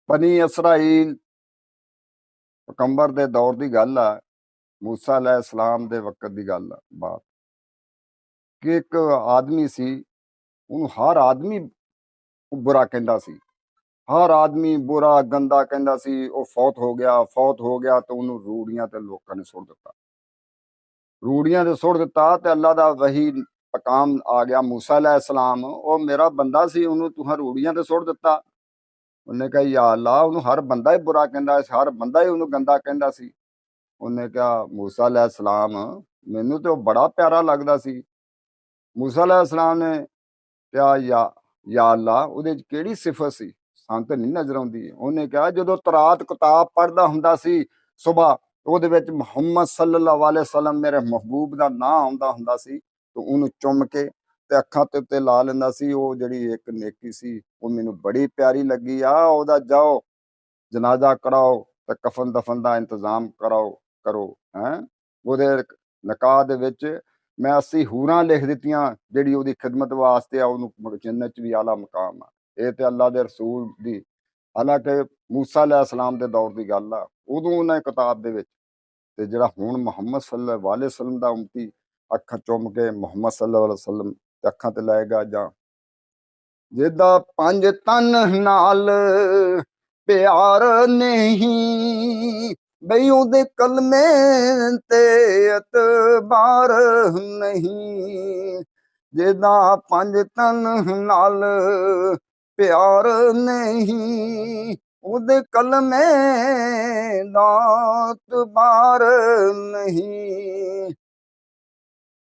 बनी इसराइल पैगंबर दे दौर की गल आ। मूसा अलैहिस्सलाम दे वक्त की गल आ बात कि एक आदमी सी, ਉਹਨੂੰ हर आदमी बुरा कहता सी। हर आदमी बुरा गंदा कहता सी। ਉਹ फौत हो गया तो ਉਹਨੂੰ रूड़ियां ते लोकां ने सुट दिता। रूड़ियां ते सुट दिता ते अल्लाह दा वही पकाम आ गया मूसा अलैहिस्सलाम। ਉਹ मेरा बंदा सी, ਉਹਨੂੰ तुहां रूड़ियां ते सुट दिता। ਉਹਨੇ कहा या अल्लाह, ਉਹਨੂੰ हर बंदा ही बुरा कहता, हर बंदा ही ਉਹਨੂੰ गंदा कहता सी। ਉਹਨੇ ਕਿਹਾ मूसा अलैहिस्सलाम, ਮੈਨੂੰ ਤੇ ਉਹ ਬੜਾ ਪਿਆਰਾ ਲੱਗਦਾ ਸੀ। मूसा अलैहिस्सलाम ने ਕਿਹਾ या अल्लाह, ਉਹਦੇ 'ਚ ਕਿਹੜੀ ਸਿਫਤ ਸੀ, ਸਾਨੂੰ ਤਾਂ ਨਹੀਂ ਨਜ਼ਰ ਆਉਂਦੀ। ਉਹਨੇ ਕਿਹਾ ਜਦੋਂ ਤਰਾਤ ਕਿਤਾਬ ਪੜ੍ਹਦਾ ਹੁੰਦਾ ਸੀ ਸੁਬਾ, ਉਹਦੇ ਵਿੱਚ ਮੁਹੰਮਦ ਸੱਲੱਲਾਹੁ ਅਲੈਹਿ ਵਸੱਲਮ ਮੇਰੇ ਮਹਿਬੂਬ ਦਾ ਨਾਂ ਆਉਂਦਾ ਹੁੰਦਾ ਸੀ, ਤੇ ਉਹਨੂੰ ਚੁੰਮ ਕੇ ਤੇ ਅੱਖਾਂ ਤੇ ਉੱਤੇ ਲਾ ਲੈਂਦਾ ਸੀ। ਉਹ ਜਿਹੜੀ ਇੱਕ ਨੇਕੀ ਸੀ ਉਹ ਮੈਨੂੰ ਬੜੀ ਪਿਆਰੀ ਲੱਗੀ ਆ। ਉਹਦਾ ਜਾਓ ਜਨਾਜ਼ਾ ਕਰਾਓ ਤੇ ਕਫਨ ਦਫਨ ਦਾ ਇੰਤਜ਼ਾਮ ਕਰੋ ਹੈਂ। ਉਹਦੇ ਨਿਕਾਹ ਦੇ ਵਿੱਚ मैं 80 ਹੂਰਾਂ ਲਿਖ ਦਿੱਤੀਆਂ ਜਿਹੜੀ ਉਹਦੀ ਖਿਦਮਤ ਵਾਸਤੇ ਆ, ਉਹਨੂੰ ਜੰਨਤ 'ਚ ਵੀ ਆਲਾ ਮਕਾਮ ਆ। ਇਹ ਤੇ ਅੱਲਾ ਦੇ ਰਸੂਲ ਦੀ, ਹਾਲਾਂਕਿ मूसा अलैहिस्सलाम ਦੇ ਦੌਰ ਦੀ ਗੱਲ ਆ, ਉਦੋਂ ਉਹਨਾਂ ਕਿਤਾਬ ਦੇ ਵਿੱਚ। ਤੇ ਜਿਹੜਾ ਹੁਣ ਮੁਹੰਮਦ ਸੱਲੱਲਾਹੁ ਅਲੈਹਿ ਵਸੱਲਮ ਦਾ ਉਮਤੀ ਅੱਖਾਂ ਚੁੰਮ ਕੇ ਮੁਹੰਮਦ ਸੱਲੱਲਾਹੁ ਅਲੈਹਿ ਵਸੱਲਮ ਤੇ ਅੱਖਾਂ ਤੇ ਲਾਏਗਾ, ਜਾਂ ਜਿਹਦਾ 5 ਤਨ ਨਾਲ ਪਿਆਰ ਨਹੀਂ, ਬਈ ਉਹਦੇ ਕਲਮੇ ਤੇ ਇਤਬਾਰ ਨਹੀਂ। ਜਿਹਦਾ 5 ਤਨ ਨਾਲ ਪਿਆਰ ਨਹੀਂ, ਉਹਦੇ ਕਲਮੇ ਦਾ ਇਤਬਾਰ ਨਹੀਂ।